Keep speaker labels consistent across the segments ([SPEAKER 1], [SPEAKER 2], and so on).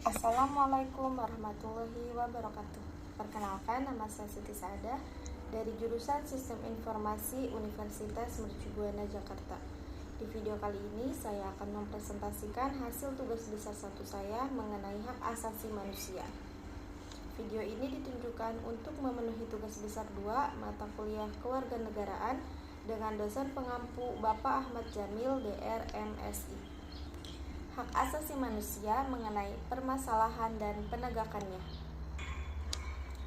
[SPEAKER 1] Assalamualaikum warahmatullahi wabarakatuh. Perkenalkan, nama saya Siti Saada dari jurusan Sistem Informasi Universitas Mercubuana Jakarta. Di video kali ini saya akan mempresentasikan hasil tugas besar 1 saya mengenai hak asasi manusia. Video ini ditunjukkan untuk memenuhi tugas besar 2 mata kuliah kewarganegaraan dengan dosen pengampu Bapak Ahmad Jamil, DR, MSI. Hak asasi manusia mengenai permasalahan dan penegakannya.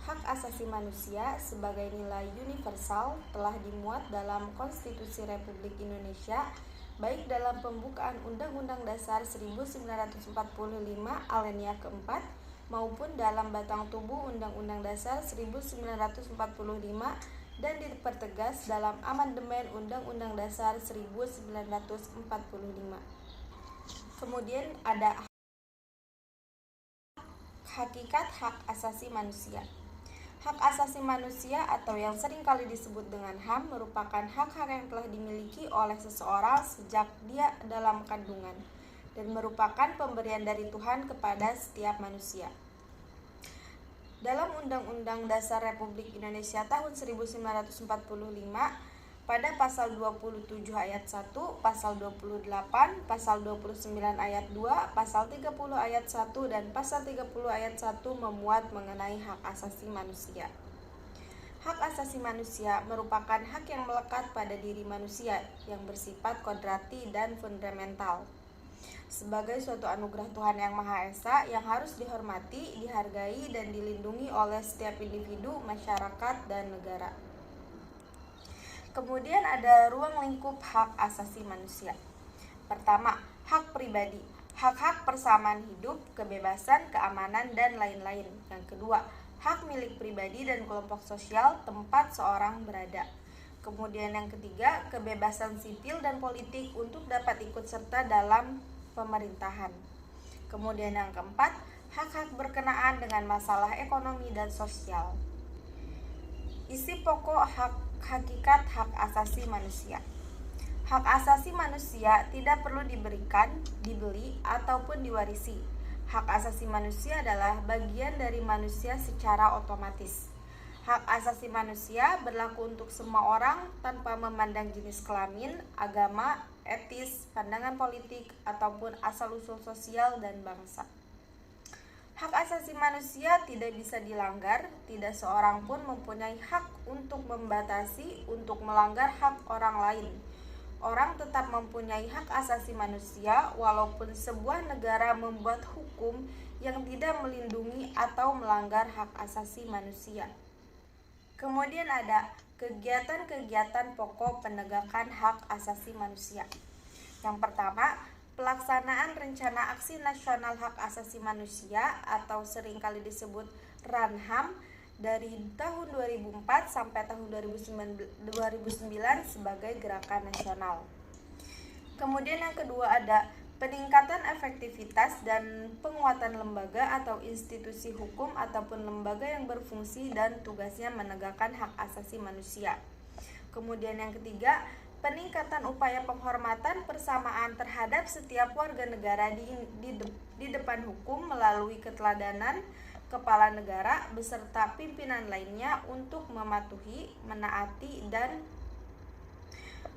[SPEAKER 1] Hak asasi manusia sebagai nilai universal telah dimuat dalam Konstitusi Republik Indonesia, baik dalam pembukaan Undang-Undang Dasar 1945 alinea keempat maupun dalam batang tubuh Undang-Undang Dasar 1945 dan dipertegas dalam amandemen Undang-Undang Dasar 1945. Kemudian ada hakikat hak asasi manusia. Hak asasi manusia atau yang sering kali disebut dengan HAM merupakan hak-hak yang telah dimiliki oleh seseorang sejak dia dalam kandungan dan merupakan pemberian dari Tuhan kepada setiap manusia. Dalam Undang-Undang Dasar Republik Indonesia tahun 1945, pada pasal 27 ayat 1, pasal 28, pasal 29 ayat 2, pasal 30 ayat 1, dan pasal 30 ayat 1 memuat mengenai hak asasi manusia. Hak asasi manusia merupakan hak yang melekat pada diri manusia yang bersifat kodrati dan fundamental. Sebagai suatu anugerah Tuhan Yang Maha Esa yang harus dihormati, dihargai, dan dilindungi oleh setiap individu, masyarakat, dan negara. Kemudian ada ruang lingkup hak asasi manusia. Pertama, hak pribadi, hak-hak persamaan hidup, kebebasan, keamanan, dan lain-lain. Yang kedua, hak milik pribadi dan kelompok sosial tempat seorang berada. Kemudian yang ketiga, kebebasan sipil dan politik untuk dapat ikut serta dalam pemerintahan. Kemudian yang keempat, hak-hak berkenaan dengan masalah ekonomi dan sosial. Isi pokok hakikat hak asasi manusia. Hak asasi manusia tidak perlu diberikan, dibeli, ataupun diwarisi. Hak asasi manusia adalah bagian dari manusia secara otomatis. Hak asasi manusia berlaku untuk semua orang tanpa memandang jenis kelamin, agama, etis, pandangan politik, ataupun asal-usul sosial dan bangsa. Hak asasi manusia tidak bisa dilanggar, tidak seorang pun mempunyai hak untuk membatasi, untuk melanggar hak orang lain. Orang tetap mempunyai hak asasi manusia walaupun sebuah negara membuat hukum yang tidak melindungi atau melanggar hak asasi manusia. Kemudian ada kegiatan-kegiatan pokok penegakan hak asasi manusia. Yang pertama, pelaksanaan Rencana Aksi Nasional Hak Asasi Manusia atau seringkali disebut RANHAM dari tahun 2004 sampai tahun 2009 sebagai gerakan nasional. Kemudian yang kedua ada peningkatan efektivitas dan penguatan lembaga atau institusi hukum ataupun lembaga yang berfungsi dan tugasnya menegakkan hak asasi manusia. Kemudian yang ketiga, peningkatan upaya penghormatan persamaan terhadap setiap warga negara di depan hukum melalui keteladanan kepala negara beserta pimpinan lainnya untuk mematuhi, menaati, dan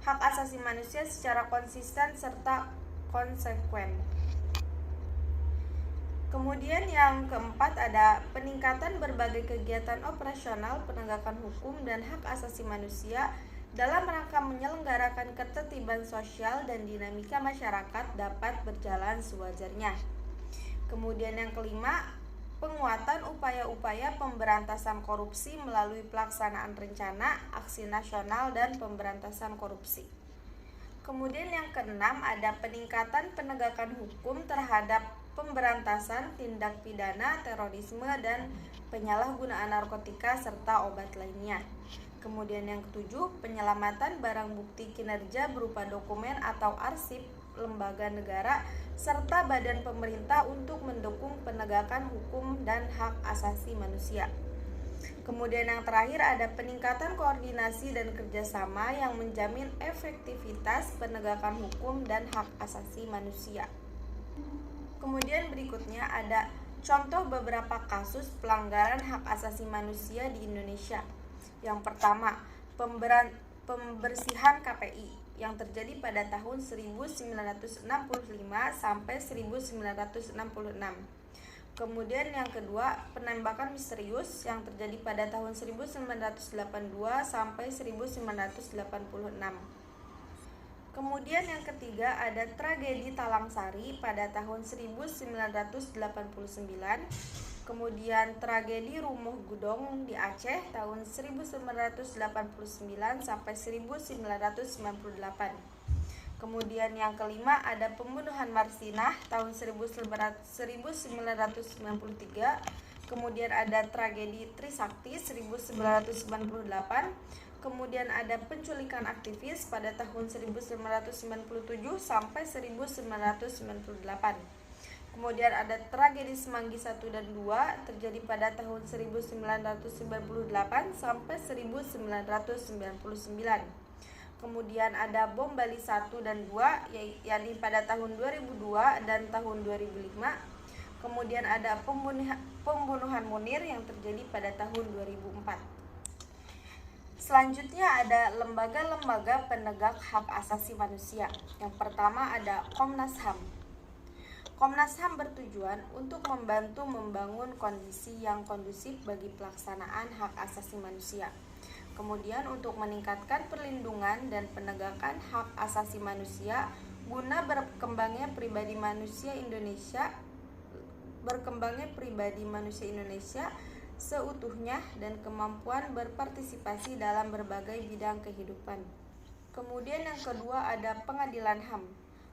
[SPEAKER 1] hak asasi manusia secara konsisten serta konsekuen. Kemudian yang keempat ada peningkatan berbagai kegiatan operasional penegakan hukum dan hak asasi manusia dalam rangka menyelenggarakan ketertiban sosial dan dinamika masyarakat dapat berjalan sewajarnya. Kemudian yang kelima, penguatan upaya-upaya pemberantasan korupsi melalui pelaksanaan rencana, aksi nasional, dan pemberantasan korupsi. Kemudian yang keenam ada peningkatan penegakan hukum terhadap pemberantasan tindak pidana, terorisme, dan penyalahgunaan narkotika serta obat lainnya. Kemudian yang ketujuh, penyelamatan barang bukti kinerja berupa dokumen atau arsip lembaga negara serta badan pemerintah untuk mendukung penegakan hukum dan hak asasi manusia. Kemudian yang terakhir ada peningkatan koordinasi dan kerjasama yang menjamin efektivitas penegakan hukum dan hak asasi manusia. Kemudian berikutnya ada Contoh beberapa kasus pelanggaran hak asasi manusia di Indonesia. Yang pertama, pembersihan KPI yang terjadi pada tahun 1965 sampai 1966. Kemudian yang kedua, penembakan misterius yang terjadi pada tahun 1982 sampai 1986. Kemudian yang ketiga ada tragedi Talang Sari pada tahun 1989. Kemudian tragedi Rumuh Gudong di Aceh tahun 1989 sampai 1998. Kemudian yang kelima ada pembunuhan Marsinah tahun 1993. Kemudian ada tragedi Trisakti 1998. Kemudian ada penculikan aktivis pada tahun 1997 sampai 1998. Kemudian ada tragedi Semanggi 1 dan 2 terjadi pada tahun 1998 sampai 1999. Kemudian ada bom Bali 1 dan 2 yakni pada tahun 2002 dan tahun 2005. Kemudian ada pembunuhan Munir yang terjadi pada tahun 2004. Selanjutnya ada lembaga-lembaga penegak hak asasi manusia. Yang pertama ada Komnas HAM. Komnas HAM bertujuan untuk membantu membangun kondisi yang kondusif bagi pelaksanaan hak asasi manusia. Kemudian untuk meningkatkan perlindungan dan penegakan hak asasi manusia guna berkembangnya pribadi manusia Indonesia seutuhnya dan kemampuan berpartisipasi dalam berbagai bidang kehidupan. Kemudian yang kedua ada Pengadilan HAM.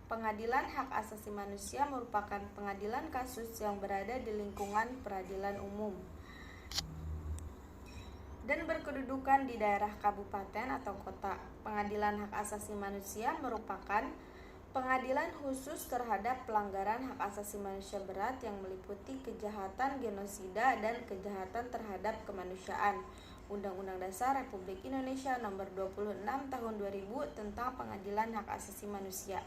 [SPEAKER 1] Pengadilan Hak Asasi Manusia merupakan pengadilan kasus yang berada di lingkungan peradilan umum dan berkedudukan di daerah kabupaten atau kota. Pengadilan Hak Asasi Manusia merupakan pengadilan khusus terhadap pelanggaran hak asasi manusia berat yang meliputi kejahatan genosida dan kejahatan terhadap kemanusiaan. Undang-Undang Dasar Republik Indonesia Nomor 26 Tahun 2000 tentang Pengadilan Hak Asasi Manusia.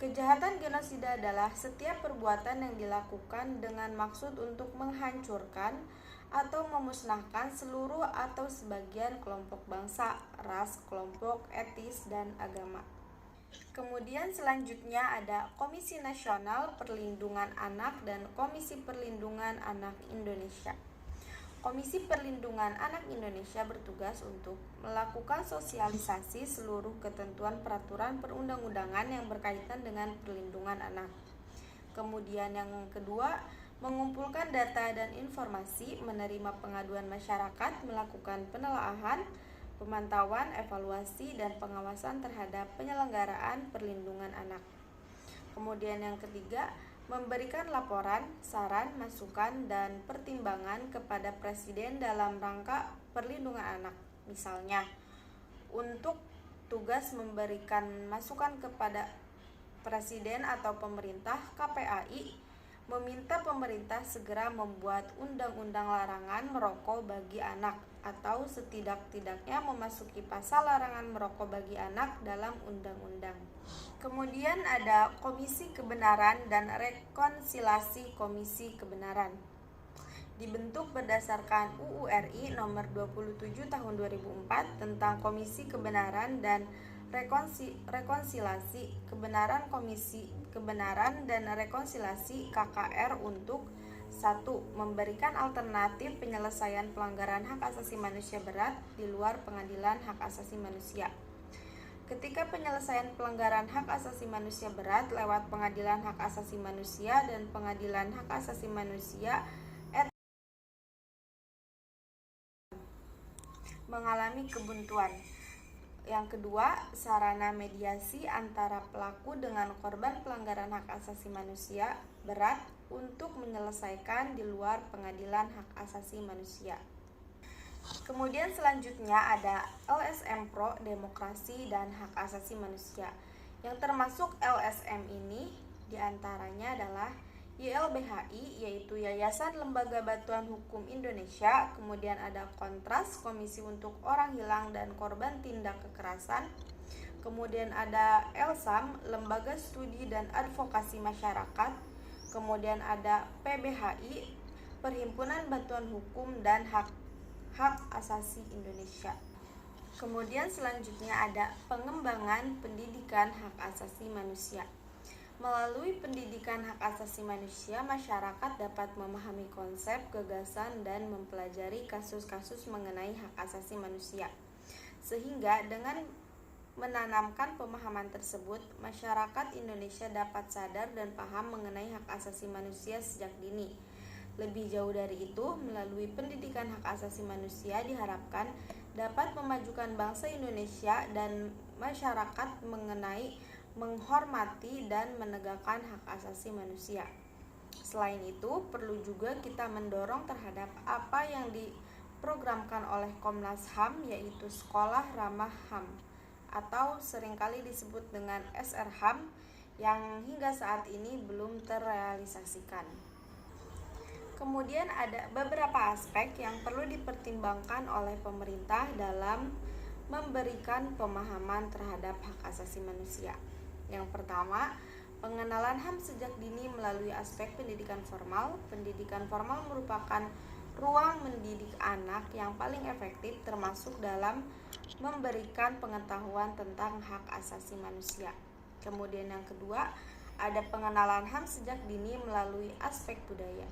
[SPEAKER 1] Kejahatan genosida adalah setiap perbuatan yang dilakukan dengan maksud untuk menghancurkan atau memusnahkan seluruh atau sebagian kelompok bangsa, ras, kelompok etnis, dan agama. Kemudian selanjutnya ada Komisi Nasional Perlindungan Anak dan Komisi Perlindungan Anak Indonesia. Komisi Perlindungan Anak Indonesia bertugas untuk melakukan sosialisasi seluruh ketentuan peraturan perundang-undangan yang berkaitan dengan perlindungan anak. Kemudian yang kedua, mengumpulkan data dan informasi, menerima pengaduan masyarakat, melakukan penelaahan, pemantauan, evaluasi, dan pengawasan terhadap penyelenggaraan perlindungan anak. Kemudian yang ketiga, memberikan laporan, saran, masukan, dan pertimbangan kepada Presiden dalam rangka perlindungan anak. Misalnya, untuk tugas memberikan masukan kepada Presiden atau pemerintah, KPAI meminta pemerintah segera membuat undang-undang larangan merokok bagi anak atau setidak-tidaknya memasuki pasal larangan merokok bagi anak dalam undang-undang. Kemudian ada Komisi Kebenaran dan Rekonsiliasi. Komisi Kebenaran dibentuk berdasarkan UU RI Nomor 27 Tahun 2004 tentang Komisi Kebenaran dan Rekonsiliasi. Komisi Kebenaran dan Rekonsiliasi KKR untuk 1. Memberikan alternatif penyelesaian pelanggaran hak asasi manusia berat di luar pengadilan hak asasi manusia. Ketika penyelesaian pelanggaran hak asasi manusia berat lewat pengadilan hak asasi manusia dan pengadilan hak asasi manusia mengalami kebuntuan. Yang kedua, sarana mediasi antara pelaku dengan korban pelanggaran hak asasi manusia berat untuk menyelesaikan di luar pengadilan hak asasi manusia. Kemudian selanjutnya ada LSM Pro, Demokrasi dan Hak Asasi Manusia. Yang termasuk LSM ini diantaranya adalah YLBHI, yaitu Yayasan Lembaga Bantuan Hukum Indonesia. Kemudian ada Kontras, Komisi untuk Orang Hilang dan Korban Tindak Kekerasan. Kemudian ada LSAM, Lembaga Studi dan Advokasi Masyarakat. Kemudian ada PBHI, Perhimpunan Bantuan Hukum dan Hak Asasi Indonesia. Kemudian selanjutnya ada pengembangan pendidikan hak asasi manusia. Melalui pendidikan hak asasi manusia, masyarakat dapat memahami konsep, gagasan, dan mempelajari kasus-kasus mengenai hak asasi manusia. Sehingga dengan menanamkan pemahaman tersebut, masyarakat Indonesia dapat sadar dan paham mengenai hak asasi manusia sejak dini. Lebih jauh dari itu, melalui pendidikan hak asasi manusia diharapkan dapat memajukan bangsa Indonesia dan masyarakat mengenai menghormati dan menegakkan hak asasi manusia. Selain itu, perlu juga kita mendorong terhadap apa yang diprogramkan oleh Komnas HAM, yaitu Sekolah Ramah HAM atau seringkali disebut dengan SRHAM, yang hingga saat ini belum terrealisasikan. Kemudian ada beberapa aspek yang perlu dipertimbangkan oleh pemerintah dalam memberikan pemahaman terhadap hak asasi manusia. Yang pertama, pengenalan HAM sejak dini melalui aspek pendidikan formal. Pendidikan formal merupakan ruang mendidik anak yang paling efektif termasuk dalam memberikan pengetahuan tentang hak asasi manusia. Kemudian yang kedua, ada pengenalan HAM sejak dini melalui aspek budaya.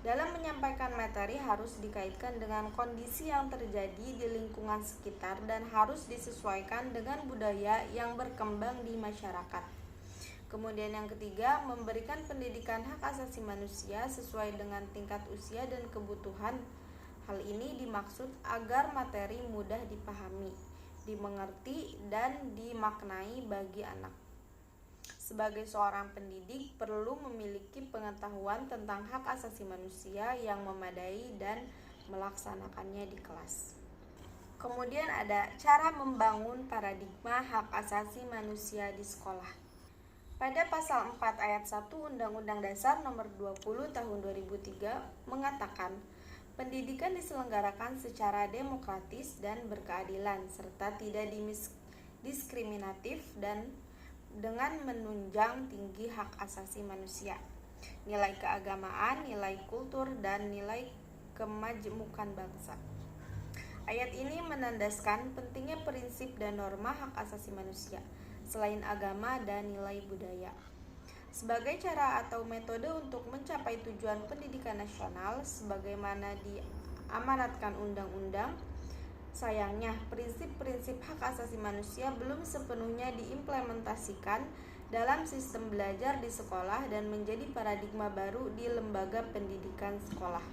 [SPEAKER 1] Dalam menyampaikan materi harus dikaitkan dengan kondisi yang terjadi di lingkungan sekitar dan harus disesuaikan dengan budaya yang berkembang di masyarakat. Kemudian yang ketiga, memberikan pendidikan hak asasi manusia sesuai dengan tingkat usia dan kebutuhan. Hal ini dimaksud agar materi mudah dipahami, dimengerti, dan dimaknai bagi anak. Sebagai seorang pendidik perlu memiliki pengetahuan tentang hak asasi manusia yang memadai dan melaksanakannya di kelas. Kemudian ada cara membangun paradigma hak asasi manusia di sekolah. Pada pasal 4 ayat 1 Undang-Undang Dasar Nomor 20 Tahun 2003 mengatakan, pendidikan diselenggarakan secara demokratis dan berkeadilan serta tidak diskriminatif dan dengan menunjang tinggi hak asasi manusia, nilai keagamaan, nilai kultur, dan nilai kemajmukan bangsa. Ayat ini menandaskan pentingnya prinsip dan norma hak asasi manusia, selain agama dan nilai budaya. Sebagai cara atau metode untuk mencapai tujuan pendidikan nasional, sebagaimana diamanatkan undang-undang, sayangnya, prinsip-prinsip hak asasi manusia belum sepenuhnya diimplementasikan dalam sistem belajar di sekolah dan menjadi paradigma baru di lembaga pendidikan sekolah.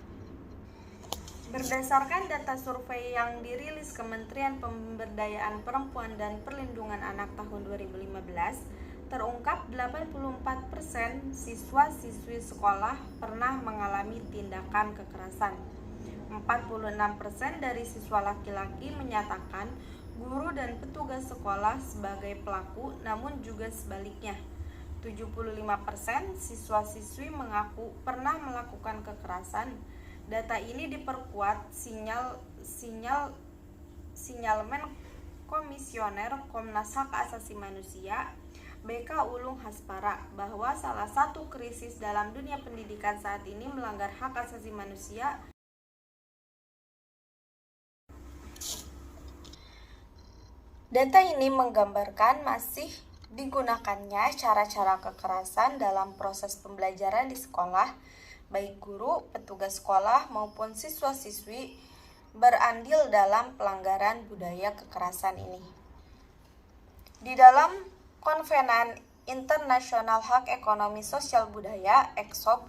[SPEAKER 1] Berdasarkan data survei yang dirilis Kementerian Pemberdayaan Perempuan dan Perlindungan Anak tahun 2015, terungkap 84% siswa-siswi sekolah pernah mengalami tindakan kekerasan. 46% dari siswa laki-laki menyatakan guru dan petugas sekolah sebagai pelaku, namun juga sebaliknya. 75% siswa-siswi mengaku pernah melakukan kekerasan. Data ini diperkuat sinyalemen Komisioner Komnas Hak Asasi Manusia BK Ulung Haspara bahwa salah satu krisis dalam dunia pendidikan saat ini melanggar hak asasi manusia. Data ini menggambarkan masih digunakannya cara-cara kekerasan dalam proses pembelajaran di sekolah, baik guru, petugas sekolah, maupun siswa-siswi berandil dalam pelanggaran budaya kekerasan ini. Di dalam Konvenan Internasional Hak Ekonomi Sosial Budaya (EKSOB)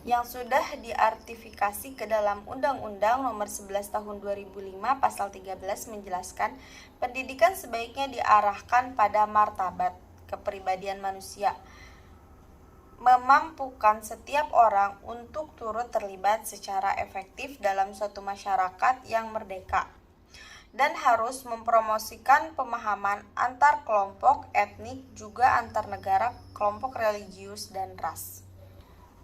[SPEAKER 1] yang sudah diartifikasi ke dalam Undang-Undang Nomor 11 Tahun 2005 Pasal 13 menjelaskan pendidikan sebaiknya diarahkan pada martabat kepribadian manusia, memampukan setiap orang untuk turut terlibat secara efektif dalam suatu masyarakat yang merdeka, dan harus mempromosikan pemahaman antar kelompok etnik, juga antar negara, kelompok religius, dan ras.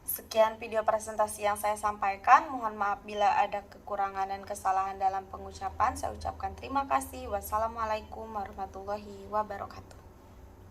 [SPEAKER 1] Sekian video presentasi yang saya sampaikan. Mohon maaf bila ada kekurangan dan kesalahan dalam pengucapan. Saya ucapkan terima kasih. Wassalamualaikum warahmatullahi wabarakatuh.